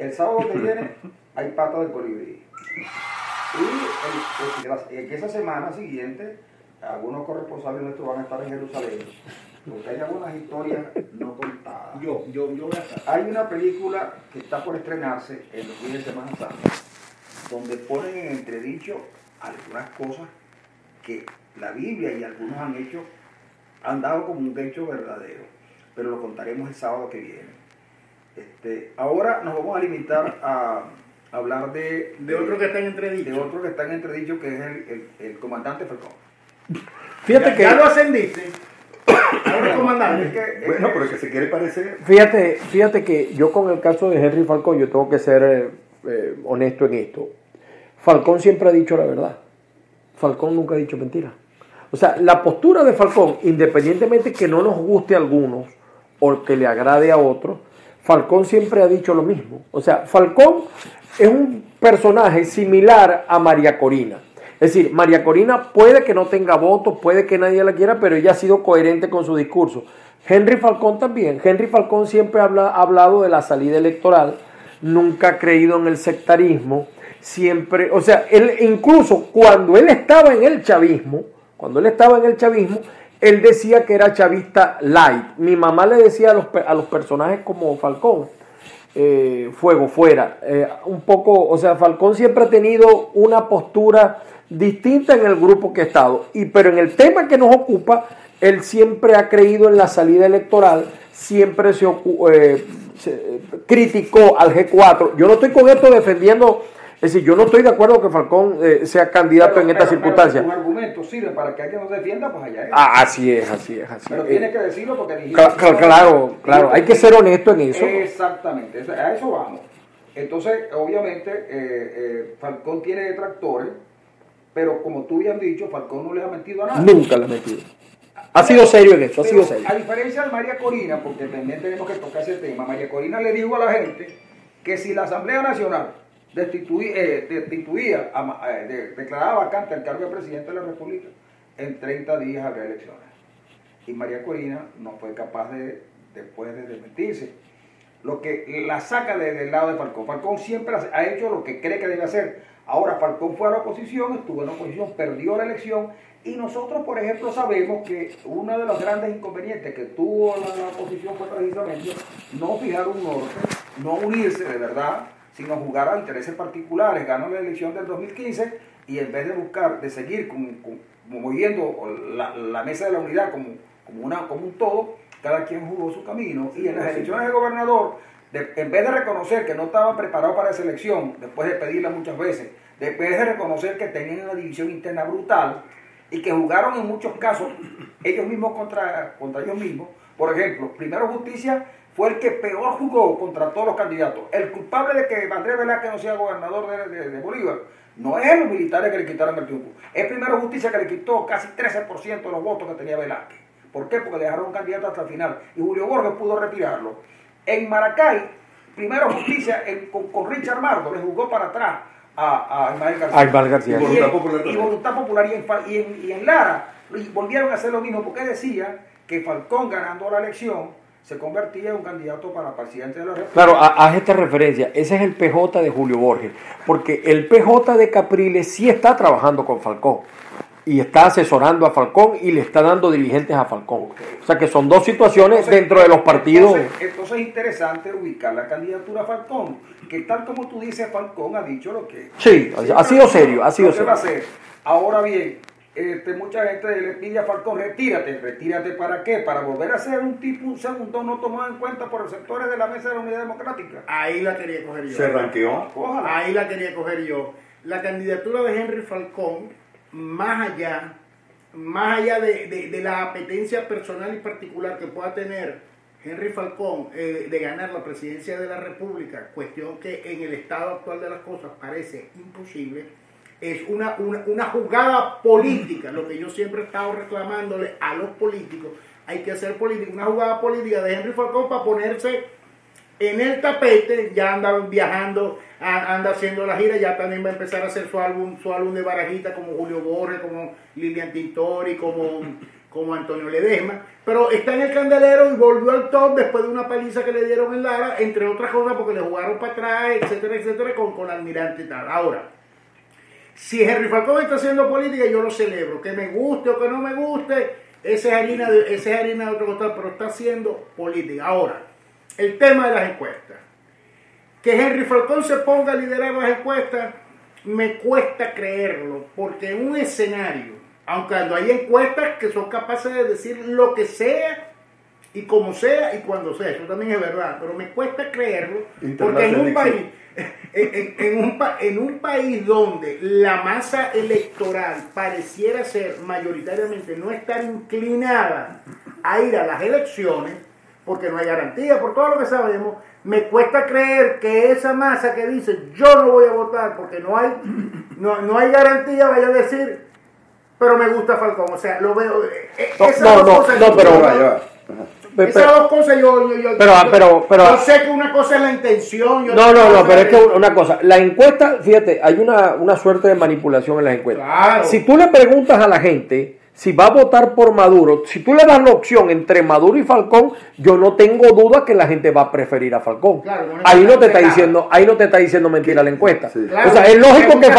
El sábado que viene hay pata del colibrí. Y en esa semana siguiente, algunos corresponsales nuestros van a estar en Jerusalén, porque hay algunas historias no contadas. Yo voy a estar. Hay una película que está por estrenarse en los días de Semana Santa, donde ponen en entredicho algunas cosas que la Biblia y algunos han dado como un hecho verdadero, pero lo contaremos el sábado que viene. Ahora nos vamos a limitar a hablar de otro que está en entredicho. De otro que está en entredicho, que es el comandante Falcón. Fíjate que ya lo ascendiste. Ahora comandante. Bueno, pero que se quiere parecer. Fíjate que yo con el caso de Henry Falcón, yo tengo que ser honesto en esto. Falcón siempre ha dicho la verdad. Falcón nunca ha dicho mentira. O sea, la postura de Falcón, independientemente que no nos guste a algunos o que le agrade a otros, Falcón siempre ha dicho lo mismo. O sea, Falcón es un personaje similar a María Corina. Es decir, María Corina puede que no tenga votos, puede que nadie la quiera, pero ella ha sido coherente con su discurso. Henry Falcón también. Henry Falcón siempre ha hablado de la salida electoral, nunca ha creído en el sectarismo, siempre, o sea, él incluso cuando él estaba en el chavismo, él decía que era chavista light. Mi mamá le decía a los personajes como Falcón, fuego fuera, un poco, o sea, Falcón siempre ha tenido una postura distinta en el grupo que ha estado, pero en el tema que nos ocupa, él siempre ha creído en la salida electoral, siempre se criticó al G4. Yo no estoy con esto defendiendo, es decir, yo no estoy de acuerdo que Falcón sea candidato en esta circunstancia. Un argumento sirve para que alguien nos defienda, pues allá es. Así es. Pero tiene que decirlo porque dijiste. Claro, hay que ser honesto en eso. Exactamente, a eso vamos. Entonces, obviamente, Falcón tiene detractores, pero como tú bien has dicho, Falcón no le ha mentido a nadie. Nunca le ha mentido. Ha sido serio en eso, ha sido serio. A diferencia de María Corina, porque también tenemos que tocar ese tema, María Corina le dijo a la gente que si la Asamblea Nacional declaraba vacante el cargo de presidente de la República, en 30 días habría elecciones. Y María Corina no fue capaz después de desmentirse. Lo que la saca del lado de Falcón. Falcón siempre ha hecho lo que cree que debe hacer. Ahora Falcón fue a la oposición, estuvo en la oposición, perdió la elección, y nosotros, por ejemplo, sabemos que uno de los grandes inconvenientes que tuvo la oposición fue precisamente no fijar un norte, no unirse de verdad, sino jugar a intereses particulares. Ganó la elección del 2015 y en vez de seguir moviendo la mesa de la unidad como un todo, cada quien jugó su camino. Y en las elecciones de gobernador, en vez de reconocer que no estaba preparado para esa elección, después de pedirla muchas veces, después de reconocer que tenían una división interna brutal y que jugaron en muchos casos ellos mismos contra ellos mismos. Por ejemplo, Primero Justicia fue el que peor jugó contra todos los candidatos. El culpable de que Andrés Velázquez no sea gobernador de Bolívar no es los militares que le quitaron el triunfo, es Primero Justicia que le quitó casi 13% de los votos que tenía Velázquez. ¿Por qué? Porque dejaron un candidato hasta el final y Julio Borges pudo retirarlo. En Maracay, Primero Justicia con Richard Mardo le jugó para atrás a Ismael García. Y Voluntad Popular. Y en Lara volvieron a hacer lo mismo, porque decía que Falcón, ganando la elección, se convertía en un candidato para presidente de la República. Claro, haz esta referencia. Ese es el PJ de Julio Borges, porque el PJ de Capriles sí está trabajando con Falcón y está asesorando a Falcón y le está dando dirigentes a Falcón. Okay. O sea que son dos situaciones dentro de los partidos. Entonces es interesante ubicar la candidatura a Falcón, que tal como tú dices, Falcón ha dicho lo que... Sí, ha sido serio, va a hacer. Ahora bien, mucha gente le pide a Falcón, retírate ¿para qué? Para volver a ser un segundo no tomado en cuenta por los sectores de la Mesa de la Unidad Democrática. Ahí la quería coger yo. Se ranqueó. Ahí la quería coger yo. La candidatura de Henry Falcón, más allá de la apetencia personal y particular que pueda tener Henry Falcón de ganar la presidencia de la República, cuestión que en el estado actual de las cosas parece imposible, es una jugada política, lo que yo siempre he estado reclamándole a los políticos. Hay que hacer política, una jugada política de Henry Falcón para ponerse en el tapete. Ya anda viajando, anda haciendo la gira, ya también va a empezar a hacer su álbum de barajita como Julio Borges, como Lilian Tintori, como como Antonio Ledesma, pero está en el candelero y volvió al top después de una paliza que le dieron en Lara, entre otras cosas porque le jugaron para atrás, etcétera, etcétera, con Almirante y tal. Ahora, si Henry Falcón está haciendo política, yo lo celebro, que me guste o que no me guste, esa es harina de otro costado, pero está haciendo política. Ahora, el tema de las encuestas. Que Henry Falcón se ponga a liderar las encuestas, me cuesta creerlo, porque en un escenario, aunque no hay encuestas que son capaces de decir lo que sea y como sea y cuando sea, eso también es verdad, pero me cuesta creerlo, porque en un país donde la masa electoral pareciera ser mayoritariamente no estar inclinada a ir a las elecciones, porque no hay garantía, por todo lo que sabemos, me cuesta creer que esa masa que dice yo no voy a votar porque no hay garantía, vaya a decir pero me gusta Falcón. O sea, lo veo. Esas dos cosas yo sé que una cosa es la intención. Pero es que una cosa, la encuesta, fíjate, hay una suerte de manipulación en las encuestas. Claro. Si tú le preguntas a la gente si va a votar por Maduro, si tú le das la opción entre Maduro y Falcón, yo no tengo duda que la gente va a preferir a Falcón. Claro, ahí no te está diciendo mentira la encuesta. Sí. Claro, o sea, es lógico que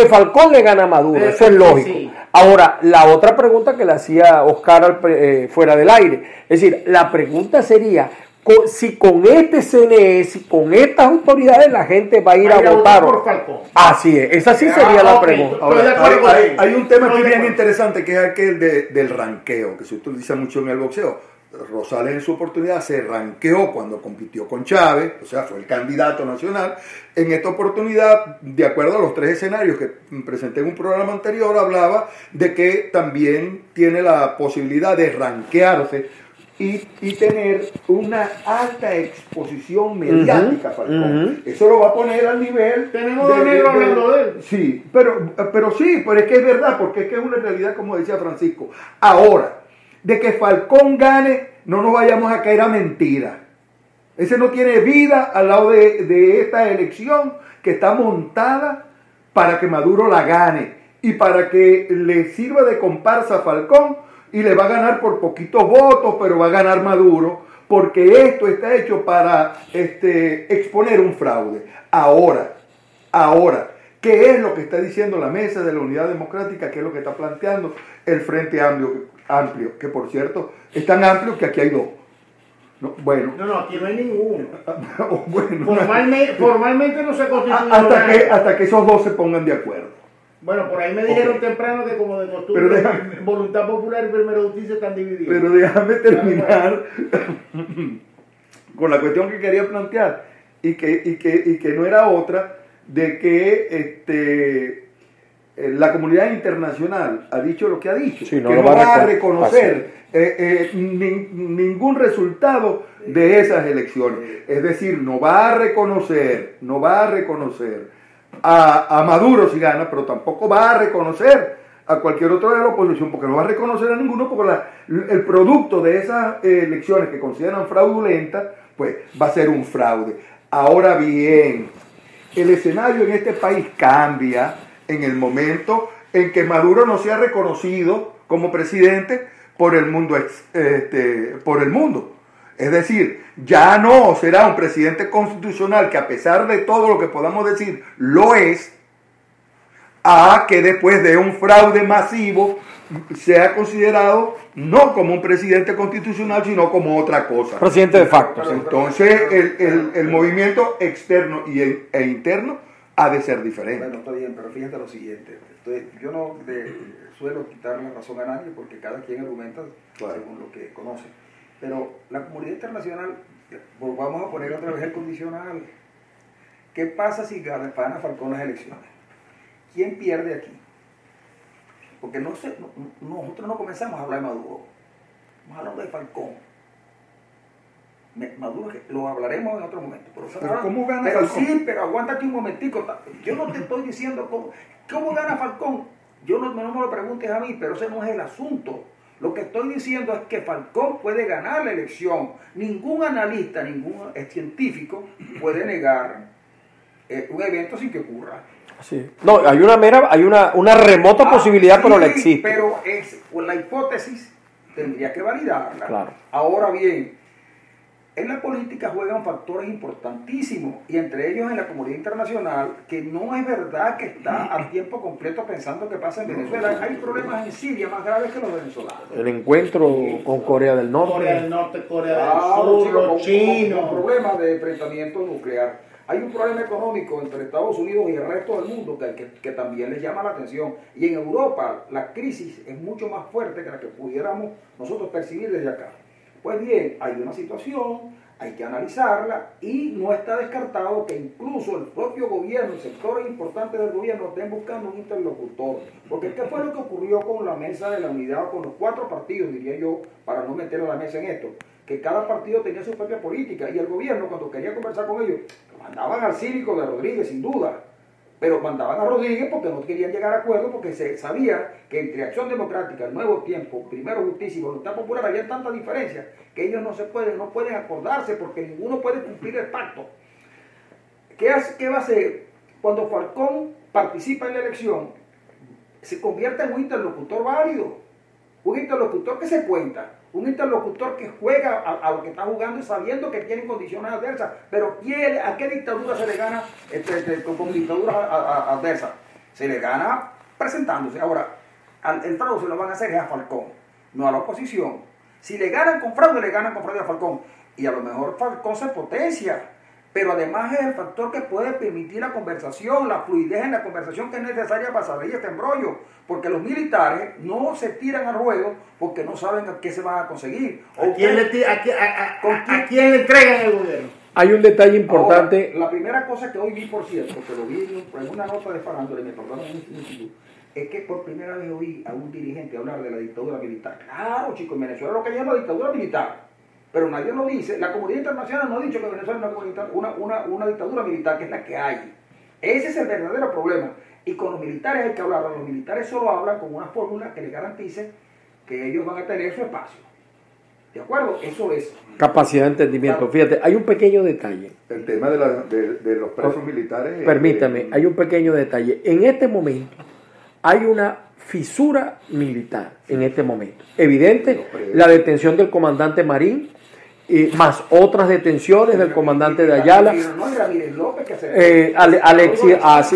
Falcón le gana, a Maduro, eso es lógico. Sí. Ahora, la otra pregunta que le hacía Oscar fuera del aire, es decir, la pregunta sería si con este CNE, si con estas autoridades la gente va a ir a votar por Falcón. Así es, esa sí sería la pregunta. Ahora, hay un tema aquí bien interesante que es aquel del ranqueo, que se utiliza mucho en el boxeo. Rosales en su oportunidad se ranqueó cuando compitió con Chávez, o sea, fue el candidato nacional. En esta oportunidad, de acuerdo a los 3 escenarios que presenté en un programa anterior, hablaba de que también tiene la posibilidad de ranquearse y tener una alta exposición mediática, Falcón. Eso lo va a poner al nivel... Tenemos dos negros hablando de él. Sí, pero es que es verdad, porque es que es una realidad, como decía Francisco. Ahora, de que Falcón gane, no nos vayamos a caer a mentiras. Ese no tiene vida al lado de esta elección que está montada para que Maduro la gane y para que le sirva de comparsa a Falcón y le va a ganar por poquitos votos, pero va a ganar Maduro, porque esto está hecho para exponer un fraude. Ahora, ¿qué es lo que está diciendo la Mesa de la Unidad Democrática? ¿Qué es lo que está planteando el Frente Amplio? Que por cierto, es tan amplio que aquí hay 2. No, aquí no hay ninguno. Bueno, formalmente no se constituye. Hasta que esos 2 se pongan de acuerdo. Bueno, por ahí me dijeron temprano que como de costumbre Voluntad Popular y Primera Justicia están divididos. Pero déjame terminar con la cuestión que quería plantear y que no era otra, de que la comunidad internacional ha dicho lo que ha dicho, que no va a reconocer ningún resultado de esas elecciones. Es decir, no va a reconocer a Maduro si gana, pero tampoco va a reconocer a cualquier otro de la oposición, porque no va a reconocer a ninguno, porque el producto de esas elecciones que consideran fraudulentas, pues va a ser un fraude. Ahora bien, el escenario en este país cambia en el momento en que Maduro no sea reconocido como presidente por el mundo. Es decir, ya no será un presidente constitucional que, a pesar de todo lo que podamos decir, lo es, a que después de un fraude masivo sea considerado no como un presidente constitucional, sino como otra cosa. Presidente de facto. Entonces, el movimiento externo e interno ha de ser diferente. Bueno, está bien, pero fíjate lo siguiente. Yo no suelo quitarle la razón a nadie, porque cada quien argumenta según lo que conoce. Pero la comunidad internacional, volvamos a poner otra vez el condicional. ¿Qué pasa si gana Falcón las elecciones? ¿Quién pierde aquí? Porque nosotros no comenzamos a hablar de Maduro, estamos hablando de Falcón. Maduro, lo hablaremos en otro momento. Pero ¿cómo gana Falcón? Sí, pero aguántate un momentico. Yo no te estoy diciendo cómo gana Falcón. No me lo preguntes a mí, pero ese no es el asunto. Lo que estoy diciendo es que Falcón puede ganar la elección. Ningún analista, ningún científico puede negar un evento sin que ocurra. Sí. No, hay una remota posibilidad, pero la Sí, existe. pero la hipótesis tendría que validarla. Claro. Ahora bien, en la política juegan factores importantísimos, y entre ellos en la comunidad internacional, que no es verdad que está a tiempo completo pensando que pasa en Venezuela. Hay problemas en Siria más graves que los venezolanos. El encuentro con Corea del Norte. Corea del Norte, Corea del Claro, Sur, chicos, los chinos. con problemas de enfrentamiento nuclear. Hay un problema económico entre Estados Unidos y el resto del mundo que también les llama la atención. Y en Europa la crisis es mucho más fuerte que la que pudiéramos nosotros percibir desde acá. Pues bien, hay una situación, hay que analizarla, y no está descartado que incluso el propio gobierno, sectores importantes del gobierno, estén buscando un interlocutor. Porque ¿qué fue lo que ocurrió con la mesa de la unidad, con los 4 partidos, diría yo, para no meter a la mesa en esto? Que cada partido tenía su propia política, y el gobierno, cuando quería conversar con ellos, mandaban al cínico de Rodríguez, sin duda, pero mandaban a Rodríguez porque no querían llegar a acuerdo, porque se sabía que entre Acción Democrática, El Nuevo Tiempo, Primero Justicia y Voluntad Popular había tanta diferencia que ellos no pueden acordarse, porque ninguno puede cumplir el pacto. ¿Qué va a hacer? Cuando Falcón participa en la elección, se convierte en un interlocutor válido, un interlocutor que se cuenta, un interlocutor que juega a lo que está jugando y sabiendo que tienen condiciones adversas. Pero ¿a qué dictadura se le gana con dictaduras adversas? Se le gana presentándose. Ahora, el fraude se lo van a hacer es a Falcón, no a la oposición. Si le ganan con fraude, le ganan con fraude a Falcón. Y a lo mejor Falcón se potencia, pero además es el factor que puede permitir la conversación, la fluidez en la conversación que es necesaria para salir este embrollo. Porque los militares no se tiran al ruedo porque no saben a qué se van a conseguir. ¿A quién le entregan el gobierno? Hay un detalle importante. Ahora, la primera cosa que hoy vi, por cierto, que lo vi en una nota de farándula y me perdonan en un instituto, es que por primera vez oí a un dirigente hablar de la dictadura militar. Claro, chicos, en Venezuela lo que llaman la dictadura militar, pero nadie lo dice. La comunidad internacional no ha dicho que Venezuela es una dictadura militar, que es la que hay. Ese es el verdadero problema. Y con los militares hay que hablar. Los militares solo hablan con una fórmula que les garantice que ellos van a tener su espacio. ¿De acuerdo? Eso es. Capacidad de entendimiento. Fíjate, hay un pequeño detalle. El tema de los presos militares. Permítame, hay un pequeño detalle. En este momento hay una fisura militar. En este momento. Evidente, la detención del comandante Marín, más otras detenciones del comandante de Ayala.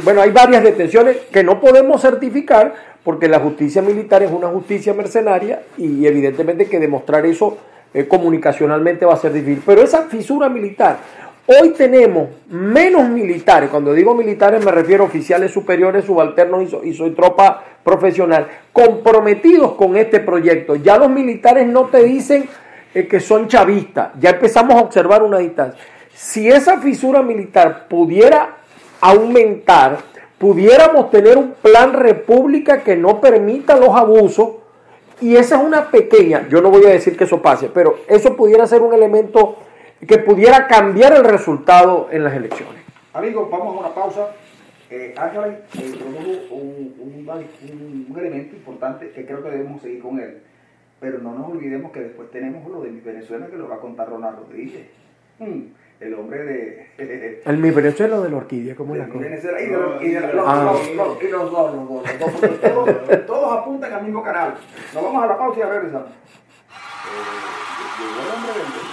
Bueno, hay varias detenciones que no podemos certificar porque la justicia militar es una justicia mercenaria y evidentemente que demostrar eso comunicacionalmente va a ser difícil. Pero esa fisura militar, hoy tenemos menos militares, cuando digo militares me refiero a oficiales superiores, subalternos y soy tropa profesional, comprometidos con este proyecto. Ya los militares no te dicen que son chavistas, ya empezamos a observar una distancia. Si esa fisura militar pudiera aumentar, pudiéramos tener un plan república que no permita los abusos, y esa es una pequeña, yo no voy a decir que eso pase, pero eso pudiera ser un elemento que pudiera cambiar el resultado en las elecciones. Amigos, vamos a una pausa. Ángela introdujo un elemento importante que creo que debemos seguir con él. Pero no nos olvidemos que después tenemos lo de Mi Venezuela, que lo va a contar Ronald Rodríguez. El hombre de... El Mi Venezuela de la Orquídea, ¿cómo es la cosa? Venezuela y los dos. Todos apuntan al mismo canal. Nos vamos a la pausa y a regresamos. Llegó el hombre del...